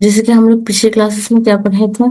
جیسے کہ ہم لوگ پچھلے کلاسز میں کیا پڑھے تھے،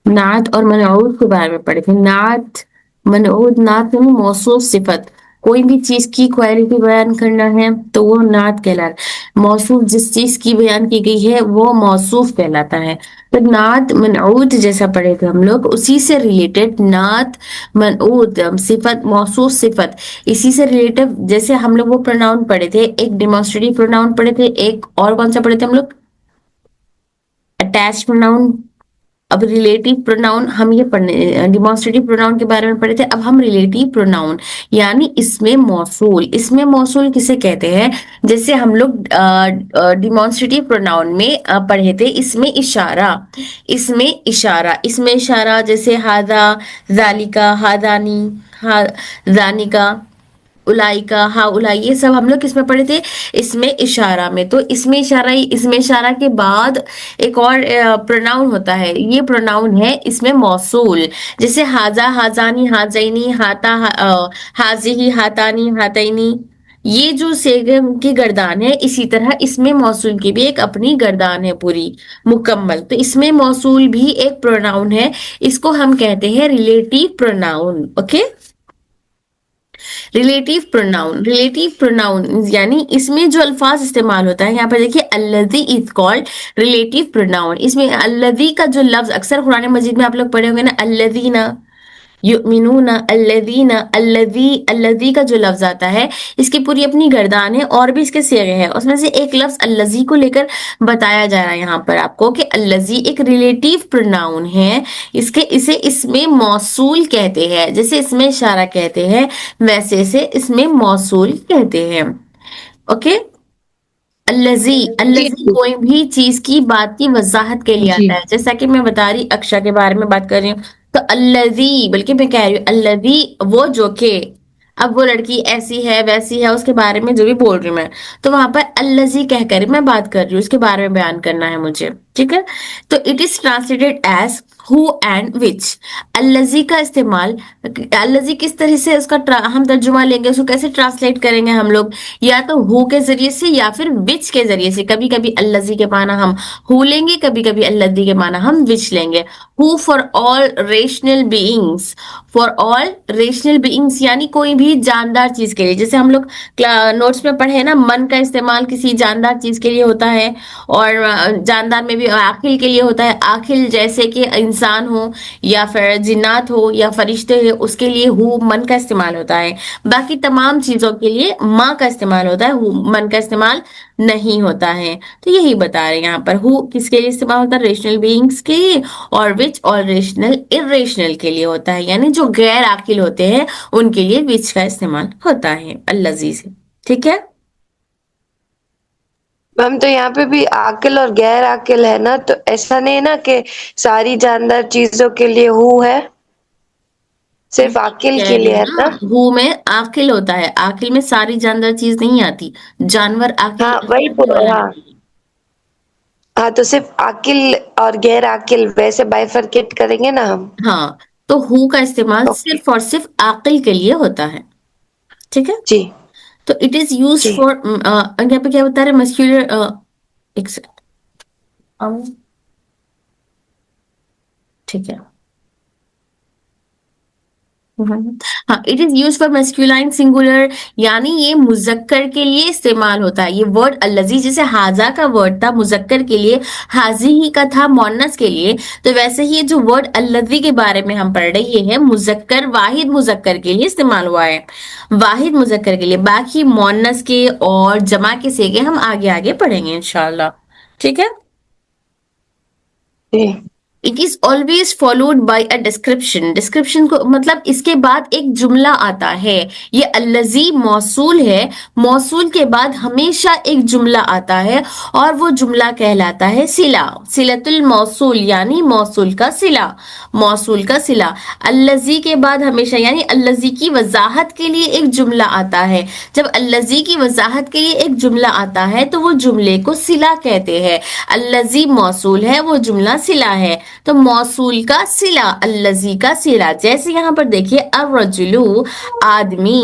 نعت اور منعوت کے بارے میں پڑھے تھے. نعت، منعوت. نعت میں موصوف صفت، کوئی بھی چیز کی کوالٹی بیان کرنا ہے تو وہ نعت کہلاتا ہے. موصوف جس چیز کی بیان کی گئی ہے وہ موصوف کہلاتا ہے. تو نعت منعوت جیسا پڑھے تھے ہم لوگ، اسی سے ریلیٹڈ نعت منعوت صفت موصوف صفت، اسی سے ریلیٹڈ جیسے ہم لوگ وہ پروناؤن پڑھے تھے. ایک ڈیمانسٹریٹو پروناؤن پڑھے تھے، ایک اور کون سا پڑھے تھے ہم لوگ، اٹیچ پروناؤن. اب ریلیٹیو پروناؤن ہم یہ پڑھنے، ڈیمانسٹریٹو پروناؤن کے بارے میں پڑھے تھے. اب ہم ریلیٹیو پروناؤن یعنی اسم موصول. اسم موصول کسے کہتے ہیں؟ جیسے ہم لوگ ڈیمانسٹریٹو پروناؤن میں پڑھے تھے اسم اشارہ. اسم اشارہ، اسم اشارہ جیسے ہاذا، ذالکا، ہاذانی، ذانکا، اولائکا، ہا اولائی، یہ سب ہم لوگ کس میں پڑھے تھے؟ اسم اشارہ میں. تو اسم اشارہ، اسم اشارہ کے بعد ایک اور پروناؤن ہوتا ہے، یہ پروناؤن ہے اسم موصول. جیسے ہاذا، ہاذانی، ہاذینی، ہاتا، ہاذیہی، ہاتانی، ہاتینی، یہ جو صیغے کی گردان ہے، اسی طرح اسم موصول کی بھی ایک اپنی گردان ہے پوری مکمل. تو اسم موصول بھی ایک پروناؤن ہے، اس کو ہم کہتے ہیں relative pronoun. Okay, relative pronoun. Relative pronoun یعنی اس میں جو الفاظ استعمال ہوتا ہے، یہاں پر دیکھیے الذی از کالڈ ریلیٹیو پروناؤن. اس میں الذی کا جو لفظ اکثر قرآن مجید میں آپ لوگ پڑھے ہوں گے نا، الذین یؤمنون، الذین، الذی کا جو لفظ آتا ہے اس کی پوری اپنی گردان ہے، اور بھی اس کے صیغے ہیں. اس میں سے ایک لفظ الذی کو لے کر بتایا جا رہا ہے یہاں پر آپ کو کہ الذی ایک ریلیٹیو پروناؤن ہے. اسے اسم موصول کہتے ہیں. جیسے اسم اشارہ کہتے ہیں ویسے اسے اسم موصول کہتے ہیں. اوکے، الذی، جی الذی کوئی بھی چیز کی بات کی وضاحت کے لیے جی آتا ہے. جیسا کہ میں بتا رہی اکشا کے بارے میں بات کر رہی ہوں، تو الذی، بلکہ میں کہہ رہی ہوں الذی، وہ جو کہ. اب وہ لڑکی ایسی ہے ویسی ہے اس کے بارے میں جو بھی بول رہی ہوں میں، تو وہاں پر الذی کہہ کر میں بات کر رہی ہوں، اس کے بارے میں بیان کرنا ہے مجھے. ٹھیک ہے، تو it is translated as who and which. الذی کا استعمال، الذی کس طرح سے اس کا ہم ترجمہ لیں گے، اس کو کیسے ٹرانسلیٹ کریں گے ہم لوگ، یا تو ہو کے ذریعے سے یا پھر وچ کے ذریعے سے. کبھی کبھی الذی کے معنی ہم ہو لیں گے، کبھی کبھی الذی کے معنی ہم وچ لیں گے. ہو for all rational beings, for all rational beings یعنی کوئی بھی جاندار چیز کے لیے. جیسے ہم لوگ نوٹس میں پڑھے نا، من کا استعمال کسی جاندار چیز کے لیے ہوتا ہے، اور جاندار میں بھی عاقل کے لیے ہوتا ہے. عاقل جیسے کہ انسان ہو یا پھر جنات ہو یا فرشتے ہو، اس کے لیے ہو من کا استعمال ہوتا ہے. باقی تمام چیزوں کے لیے ماں کا استعمال ہوتا ہے، ہو من کا استعمال نہیں ہوتا ہے. تو یہی بتا رہے ہیں یہاں پر، ہو کس کے لیے استعمال ہوتا ہے؟ ریشنل بینگس کے لیے، اور وچ اور ریشنل ارریشنل کے لیے ہوتا ہے، یعنی جو غیر عاقل ہوتے ہیں ان کے لیے وچ کا استعمال ہوتا ہے الذی سے. ٹھیک ہے، میم، تو یہاں پہ بھی عاقل اور غیر عاقل ہے نا، تو ایسا نہیں ہے نا کہ ساری جاندار چیزوں کے لیے ہو ہے، صرف عاقل کہہ کے رہی لیے ہوں ہے نا، نا؟ ہو میں عاقل ہوتا ہے، عاقل میں ساری جاندار چیز نہیں آتی. جانور عاقل ہاں وہی تو، ہونے والا ہاں نہیں. ہاں، تو صرف عاقل اور غیر عاقل ویسے بائیفرکیٹ کریں گے نا ہم. ہاں، تو ہو کا استعمال اوکے، صرف اور صرف عاقل کے لیے ہوتا ہے. ٹھیک ہے، جی تو it is use G. For, یہاں پہ کیا بتا رہے مسکولر، ایک سیکنڈ. ٹھیک ہے، ہاں، it is use for masculine singular, یعنی یہ مذکر کے لیے استعمال ہوتا ہے. یہ ورڈ الذی جیسے ہاذا کا ورڈ تھا مذکر کے لیے، حاذی کا تھا مؤنث کے لیے، تو ویسے ہی یہ جو ورڈ الذی کے بارے میں ہم پڑھ رہے یہ ہے مذکر، واحد مذکر کے لیے استعمال ہوا ہے، واحد مذکر کے لیے. باقی مؤنث کے اور جمع کے صیغے ہم آگے آگے پڑھیں گے انشاءاللہ. ٹھیک ہے، جی It is always followed by a description. Description کو مطلب اس کے بعد ایک جملہ آتا ہے. یہ الذی موصول ہے، موصول کے بعد ہمیشہ ایک جملہ آتا ہے، اور وہ جملہ کہلاتا ہے صلہ، صلۃ الموصول یعنی موصول کا صلہ، موصول کا صلہ. الذی کے بعد ہمیشہ یعنی الذی کی وضاحت کے لیے ایک جملہ آتا ہے. جب الذی کی وضاحت کے لیے ایک جملہ آتا ہے تو وہ جملے کو صلہ کہتے ہیں. الذی موصول ہے، وہ جملہ صلہ ہے. تو موصول کا صلہ، الذی کا صلہ. جیسے یہاں پر دیکھیے الرجل، آدمی،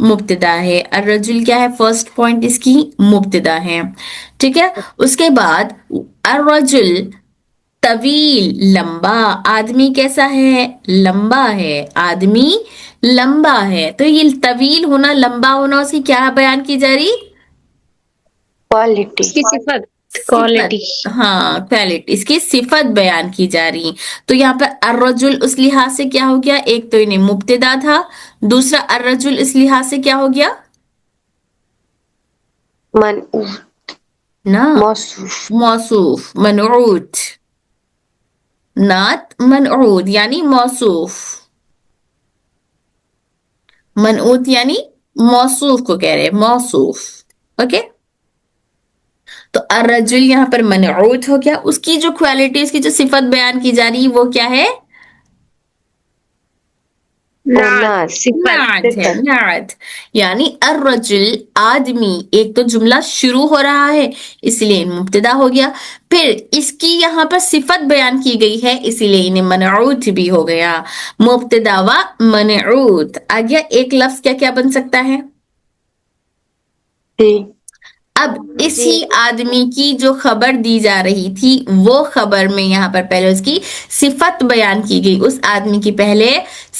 مبتدا ہے. الرجل کیا ہے؟ فرسٹ پوائنٹ اس کی مبتدا ہے. ٹھیک ہے. اس کے بعد الرجل طویل لمبا. آدمی کیسا ہے؟ لمبا ہے. آدمی لمبا ہے. تو یہ طویل ہونا لمبا ہونا اس کی کیا بیان کی جا رہی؟ کوالٹی. اس کی صفت، صفت. ہاں کوالٹی، اس کی صفت بیان کی جا رہی. تو یہاں پر الرجل اس لحاظ سے کیا ہو گیا؟ ایک تو انہیں مبتدا تھا، دوسرا الرجل اس لحاظ سے کیا ہو گیا؟ منعوت. نا موصوف. موصوف. منعوت. نعت منعوت یعنی موصوف. منعوت یعنی موصوف کو کہہ رہے، موصوف. اوکے. تو الرجل یہاں پر منعوت ہو گیا. اس کی جو کوالٹی، اس کی جو صفت بیان کی جا رہی وہ کیا ہے؟ نعت. نعت ہے. صفت. نعت یعنی الرجل آدمی. ایک تو جملہ شروع ہو رہا ہے اس لیے مبتدا ہو گیا، پھر اس کی یہاں پر صفت بیان کی گئی ہے اسی لیے انہیں منعوت بھی ہو گیا. مبتدا و منعوت آ گیا. ایک لفظ کیا کیا بن سکتا ہے؟ جی. اب اسی آدمی کی جو خبر دی جا رہی تھی وہ خبر میں یہاں پر پہلے اس کی صفت بیان کی گئی. اس آدمی کی پہلے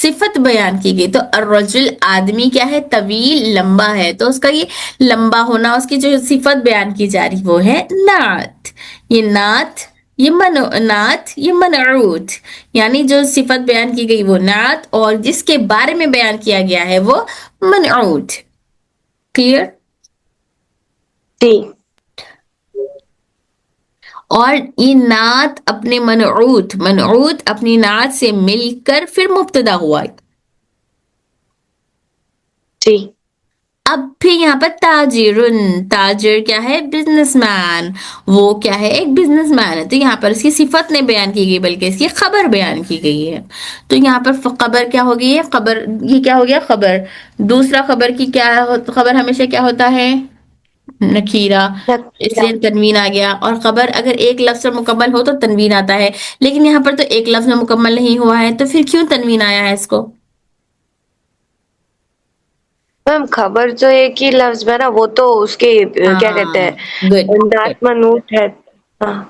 صفت بیان کی گئی. تو الرجل آدمی کیا ہے؟ طویل لمبا ہے. تو اس کا یہ لمبا ہونا، اس کی جو صفت بیان کی جا رہی وہ ہے نعت. یہ نعت، یہ منعوت یعنی جو صفت بیان کی گئی وہ نعت، اور جس کے بارے میں بیان کیا گیا ہے وہ منعوت. کلیئر؟ جی. اور یہ نعت اپنے منعوت اپنی نعت سے مل کر پھر مبتدا ہوا. جی. اب پھر یہاں پر تاجر کیا ہے؟ Business man. وہ کیا ہے؟ ایک بزنس مین ہے. تو یہاں پر اس کی صفت نہیں بیان کی گئی بلکہ اس کی خبر بیان کی گئی ہے. تو یہاں پر خبر کیا ہو گئی ہے؟ خبر. یہ کیا ہو گیا؟ خبر. دوسرا خبر کی کیا خبر ہمیشہ کیا ہوتا ہے؟ نکیرہ. اس لیے تنوین آ گیا. اور خبر اگر ایک لفظ سے مکمل ہو تو تنوین آتا ہے، لیکن یہاں پر تو ایک لفظ میں مکمل نہیں ہوا ہے تو پھر کیوں تنوین آیا ہے اس کو؟ میم خبر جو ایک ہی لفظ میں نا، وہ تو اس کے کیا کہتے ہیں، گڈ. نعت منعوت ہے. ہاں.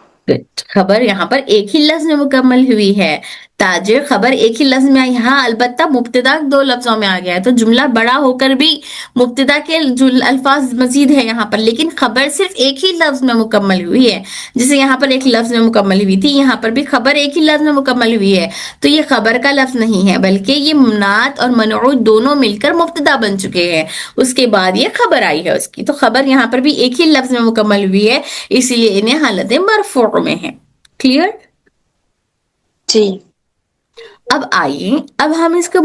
خبر یہاں پر ایک ہی لفظ میں مکمل ہوئی ہے. تاجر خبر ایک ہی لفظ میں آئی. ہاں البتہ مبتدا دو لفظوں میں آ گیا ہے تو جملہ بڑا ہو کر بھی مبتدا کے الفاظ مزید ہے یہاں پر، لیکن خبر صرف ایک ہی لفظ میں مکمل ہوئی ہے. جیسے یہاں پر ایک لفظ میں مکمل ہوئی تھی، یہاں پر بھی خبر ایک ہی لفظ میں مکمل ہوئی ہے. تو یہ خبر کا لفظ نہیں ہے بلکہ یہ نعت اور منعوت دونوں مل کر مبتدا بن چکے ہیں. اس کے بعد یہ خبر آئی ہے اس کی. تو خبر یہاں پر بھی ایک ہی لفظ میں مکمل ہوئی ہے اسی لیے انہیں حالت مرفوع میں ہے. کلیئر؟ جی. اب آئیے، اب ہم اس کا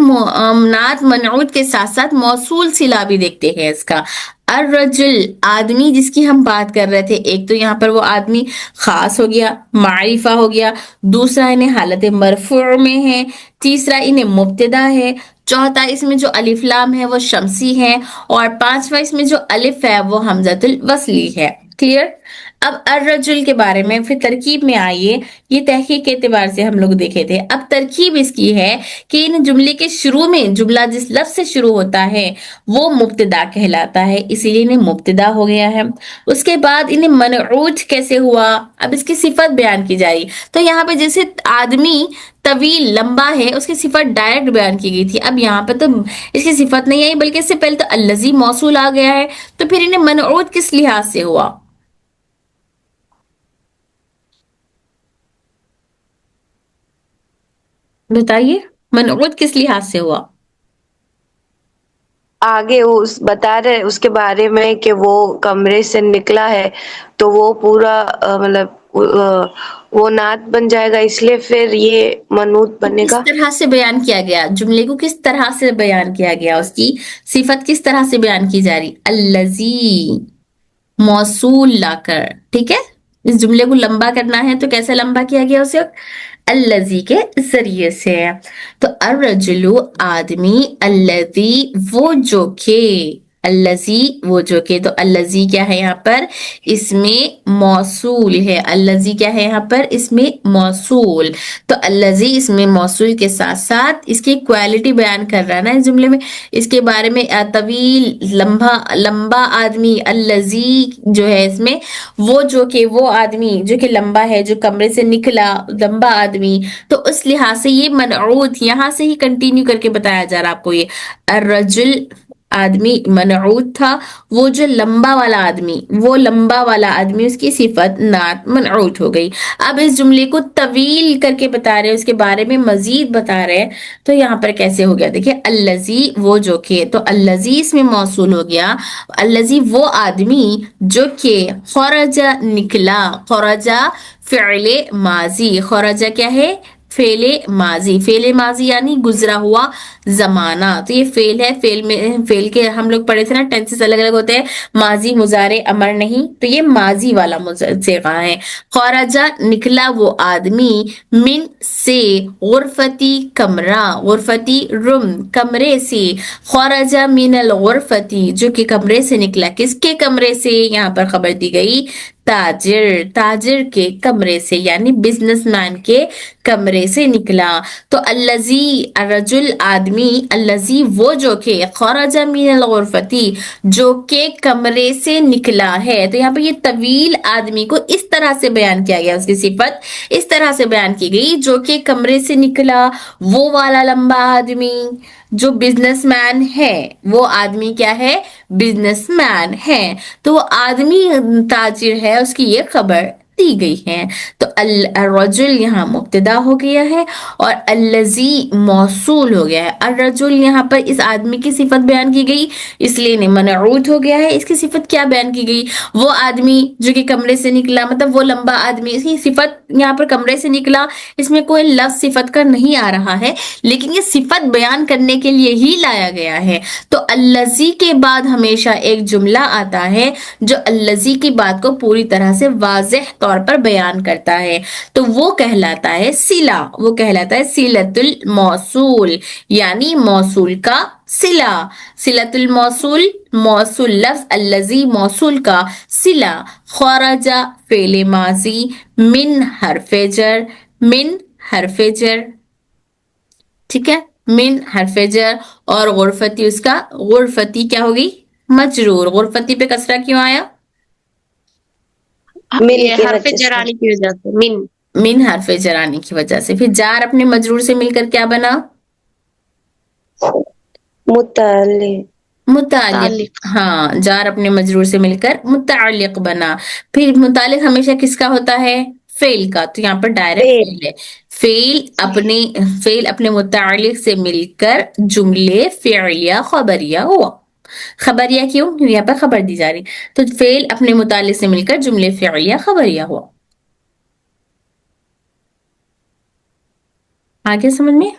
نعت منعوت کے ساتھ ساتھ موصول صلہ بھی دیکھتے ہیں اس کا. الرجل آدمی جس کی ہم بات کر رہے تھے، ایک تو یہاں پر وہ آدمی خاص ہو گیا، معرفہ ہو گیا، دوسرا انہیں حالت مرفوع میں ہے، تیسرا انہیں مبتدا ہے، چوتھا اس میں جو الف لام ہے وہ شمسی ہے، اور پانچواں اس میں جو الف ہے وہ حمزۃ الوصلی ہے. کلیئر؟ اب الرجل کے بارے میں پھر ترکیب میں آئیے. یہ تحقیق کے اعتبار سے ہم لوگ دیکھے تھے. اب ترکیب اس کی ہے کہ ان جملے کے شروع میں جملہ جس لفظ سے شروع ہوتا ہے وہ مبتدا کہلاتا ہے، اسی لیے انہیں مبتدا ہو گیا ہے. اس کے بعد انہیں منعوت کیسے ہوا؟ اب اس کی صفت بیان کی جا رہی. تو یہاں پہ جیسے آدمی طویل لمبا ہے اس کی صفت ڈائریکٹ بیان کی گئی تھی، اب یہاں پہ تو اس کی صفت نہیں آئی بلکہ اس سے پہلے تو الذی موصول آ گیا ہے. تو پھر انہیں منعوت کس لحاظ سے ہوا؟ بتائیے، منعوت کس لحاظ سے ہوا؟ آگے بتا رہے اس کے بارے میں کہ وہ کمرے سے نکلا ہے تو وہ پورا مطلب وہ نعت بن جائے گا، اس لیے پھر یہ منعوت بنے کس گا. طرح سے بیان کیا گیا جملے کو؟ کس طرح سے بیان کیا گیا؟ اس کی صفت کس طرح سے بیان کی جا رہی؟ الذی موصول لا کر. ٹھیک ہے، اس جملے کو لمبا کرنا ہے تو کیسے لمبا کیا گیا اسے؟ الذی کے ذریعے سے. تو الرجل آدمی، الذی وہ جو کہ الذی وہ جو کہ، تو الذی کیا ہے یہاں پر، اس میں موصول ہے. الذی کیا ہے یہاں پر، اس میں موصول. تو الذی اس میں موصول کے ساتھ ساتھ اس کی کوالٹی بیان کر رہا ہے نا اس جملے میں. اس کے بارے میں طویل لمبا آدمی، الذی جو ہے اس میں وہ جو کہ وہ آدمی جو کہ لمبا ہے، جو کمرے سے نکلا لمبا آدمی. تو اس لحاظ سے یہ منعوت یہاں سے ہی کنٹینیو کر کے بتایا جا رہا آپ کو. یہ الرجل آدمی منعوت تھا، وہ جو لمبا والا آدمی، وہ لمبا والا آدمی اس کی صفت نعت منعوت ہو گئی. اب اس جملے کو طویل کر کے بتا رہے ہیں، اس کے بارے میں مزید بتا رہے ہیں. تو یہاں پر کیسے ہو گیا، دیکھیں الذی وہ جو کہ، تو الذی اس میں موصول ہو گیا. الذی وہ آدمی جو کہ خرج نکلا. خرج فعل ماضی، خرج کیا ہے، فعل ماضی. فعل ماضی یعنی گزرا ہوا زمانہ. تو یہ فعل ہے، فعل میں فعل کے ہم لوگ پڑھے تھے نا ٹینسز الگ الگ ہوتے ہیں، ماضی مضارع امر نہیں. تو یہ ماضی والا صیغہ ہے. خرجہ نکلا وہ آدمی، من سے، غرفتی کمرہ، غرفتی روم کمرے سے. خرجہ من الغرفتی جو کہ کمرے سے نکلا. کس کے کمرے سے، یہاں پر خبر دی گئی تاجر، تاجر کے کمرے سے یعنی بزنس مین کے کمرے سے نکلا. تو الذی الرجل آدمی، الذی وہ جو کہ خرج من الغرفتی جو کہ کمرے سے نکلا ہے. تو یہاں پہ یہ طویل آدمی کو اس طرح سے بیان کیا گیا، اس کی صفت اس طرح سے بیان کی گئی جو کہ کمرے سے نکلا، وہ والا لمبا آدمی جو بزنس مین ہے. وہ آدمی کیا ہے، بزنس مین ہے. تو وہ آدمی تاجر ہے، اس کی یہ خبر دی گئی ہے. تو الرجل یہاں مبتدا ہو گیا ہے اور الذی موصول ہو گیا ہے. الرجل یہاں پر اس آدمی کی صفت بیان کی گئی، اس لیے منعوت ہو گیا ہے. اس کی صفت کیا بیان کی گئی، وہ آدمی جو کہ کمرے سے نکلا، مطلب وہ لمبا آدمی. اس کی صفت یہاں پر کمرے سے نکلا، اس میں کوئی لفظ صفت کا نہیں آ رہا ہے، لیکن یہ صفت بیان کرنے کے لیے ہی لایا گیا ہے. تو الذی کے بعد ہمیشہ ایک جملہ آتا ہے جو الذی کی بات کو پوری طرح سے واضح طور پر بیان کرتا ہے. تو وہ کہلاتا ہے صلہ، وہ کہلاتا ہے صلۃ الموصول، یعنی موصول کا صلہ. صلۃ الموصول، موصول لفظ الذی موصول کا صلہ. خرج فعل ماضی، من حرف جر، من حرف جر، ٹھیک ہے، من حرف جر. اور غرفتی اس کا، غرفتی کیا ہوگی، مجرور. غرفتی پہ کسرہ کیوں آیا، من یہ کی حرف وجہ سے. جرانی کی وجہ سے، من. من حرف جرانی کی وجہ سے. پھر جار اپنے مجرور سے مل کر کیا بنا، متعلق. متعلق. ہاں، جار اپنے مجرور سے مل کر متعلق بنا. پھر متعلق ہمیشہ کس کا ہوتا ہے، فعل کا. تو یہاں پر ڈائریکٹ فعل. فعل ہے. فعل اپنے متعلق سے مل کر جملے فعلیہ خبریہ ہوا. خبریہ کیوں، یہاں پر خبر دی جا رہی. تو فعل اپنے متعلق سے مل کر جملے فعلیہ خبریہ ہوا. آگے سمجھ میں،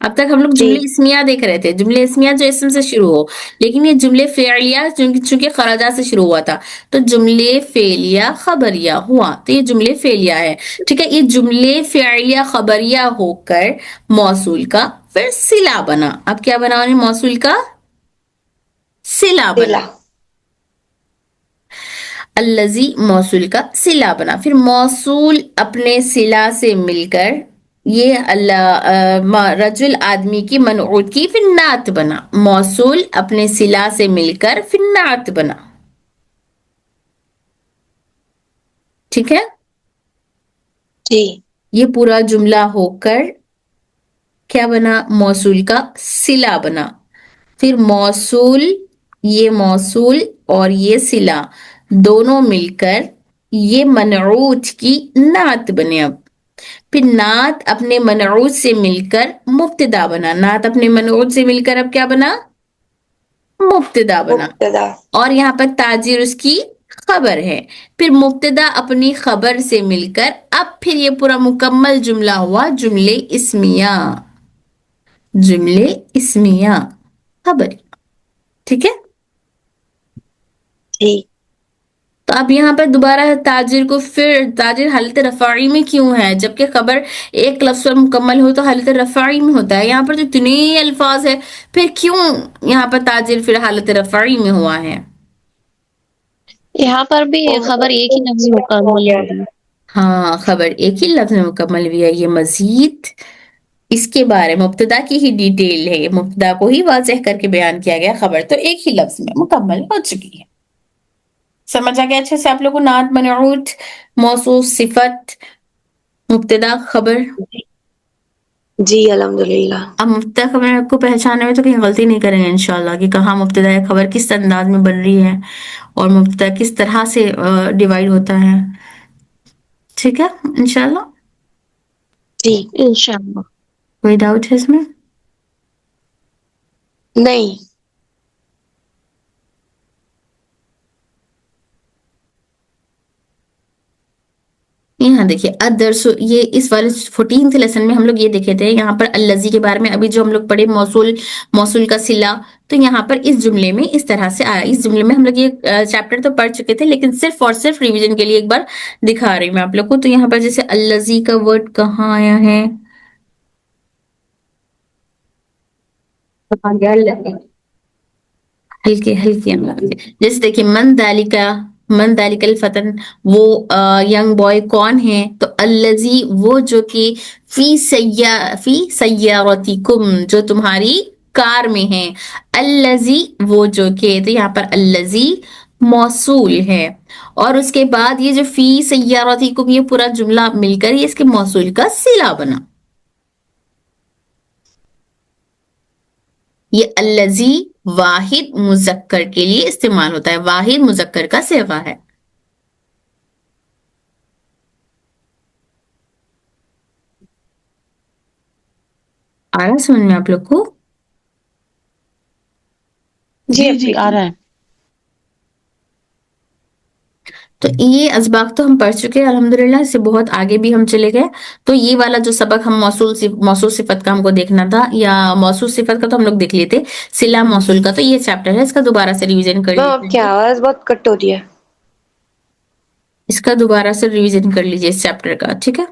اب تک ہم لوگ جی جملے اسمیہ دیکھ رہے تھے، جملے اسمیہ جو اسم سے شروع ہو، لیکن یہ جملے فعلیہ چونکہ خراجات سے شروع ہوا تھا تو جملے فعلیہ خبریہ ہوا. تو یہ جملے فعلیہ ہے، ٹھیک ہے. یہ جملے فعلیہ خبریہ ہو کر موصول کا پھر صلہ بنا. اب کیا بنا انہیں، موصول کا صلہ بنا. صلہ. الذی موصول کا صلہ بنا. پھر موصول اپنے صلہ سے مل کر یہ رجل آدمی کی منعوت کی پھر نعت بنا. موصول اپنے صلہ سے مل کر پھر نعت بنا، ٹھیک ہے. جی یہ پورا جملہ ہو کر کیا بنا، موصول کا صلہ بنا. پھر موصول، یہ موصول اور یہ صلہ دونوں مل کر یہ منعوت کی نعت بنے. اب پھر نعت اپنے منعوت سے مل کر مبتدا بنا. نعت اپنے منعوت سے مل کر اب کیا بنا، مبتدا بنا. مبتدا. اور یہاں پر تاجر اس کی خبر ہے. پھر مبتدا اپنی خبر سے مل کر اب پھر یہ پورا مکمل جملہ ہوا جملے اسمیہ، جملے اسمیہ خبر، ٹھیک ہے. جی تو اب یہاں پر دوبارہ تاجر کو پھر تاجر حالت رفاعی میں کیوں ہے، جبکہ خبر ایک لفظ پر مکمل ہو تو حالت رفاعی میں ہوتا ہے. یہاں پر تو اتنے الفاظ ہے، پھر کیوں یہاں پر تاجر پھر حالت رفاعی میں ہوا ہے؟ یہاں پر بھی خبر ایک ہی لفظ مکمل ہو رہی ہے. ہاں، خبر ایک ہی لفظ میں مکمل بھی ہے. یہ مزید اس کے بارے میں مبتدا کی ہی ڈیٹیل ہے، یہ مبتدا کو ہی واضح کر کے بیان کیا گیا، خبر تو ایک ہی لفظ میں مکمل ہو چکی ہے. سمجھ آ گیا اچھے سے آپ لوگوں کو؟ نعت، منعوت، موصوف، صفت، مبتدا، خبر. جی الحمدللہ. اب مبتدا خبر کو پہچاننے میں تو کہیں غلطی نہیں کریں گے انشاءاللہ کہ کہاں مبتدا خبر کس انداز میں بن رہی ہے اور مبتدا کس طرح سے ڈیوائڈ ہوتا ہے. ٹھیک ہے انشاءاللہ. جی انشاءاللہ. کوئی ڈاؤٹ ہے اس میں؟ نہیں. یہاں دیکھیے الدرس، یہ اس والے 14th لیسن میں ہم لوگ یہ دیکھے تھے یہاں پر الذی کے بارے میں. ابھی جو ہم لوگ پڑھے موصول کا صلہ، تو یہاں پر اس جملے میں اس طرح سے آیا. اس جملے میں ہم لوگ یہ چیپٹر تو پڑھ چکے تھے لیکن صرف اور صرف ریویژن کے لیے ایک بار دکھا رہی ہوں میں آپ لوگ کو. تو یہاں پر جیسے الذی کا ورڈ کہاں آیا ہے، ہلکے ہلکے جیسے دیکھیے من ذالک الفتن، وہ ینگ بوائے کون ہے؟ تو الذی، وہ جو کہ فی سیارتکم، جو تمہاری کار میں ہے. الذی، وہ جو کہ، تو یہاں پر الذی موصول ہے اور اس کے بعد یہ جو فی سیارتکم، یہ پورا جملہ مل کر یہ اس کے موصول کا صلہ بنا. یہ الذی واحد مذکر کے لیے استعمال ہوتا ہے، واحد مذکر کا صیغہ ہے. آ رہا سمجھ میں آپ لوگ کو؟ جی آ رہا ہے. تو یہ اسباق تو ہم پڑھ چکے ہیں الحمدللہ، اس سے بہت آگے بھی ہم چلے گئے. تو یہ والا جو سبق ہم موصول صفت کا ہم کو دیکھنا تھا، یا موصول صفت کا تو ہم لوگ دیکھ لیے تھے، صلہ موصول کا تو یہ چیپٹر ہے، اس کا دوبارہ سے ریویژن کر میم آپ کی لیجیے. آواز بہت کٹ ہو رہی ہے. اس کا دوبارہ سے ریویژن کر لیجیے اس چیپٹر کا، ٹھیک ہے؟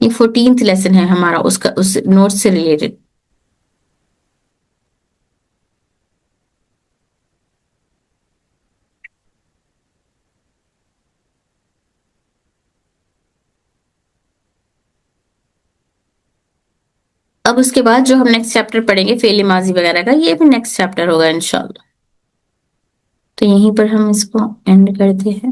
یہ 14th لیسن ہے ہمارا، اس نوٹ سے ریلیٹڈ. اب اس کے بعد جو ہم نیکسٹ چیپٹر پڑھیں گے فعل ماضی وغیرہ کا، یہ بھی نیکسٹ چیپٹر ہوگا انشاءاللہ. تو یہیں پر ہم اس کو اینڈ کرتے ہیں.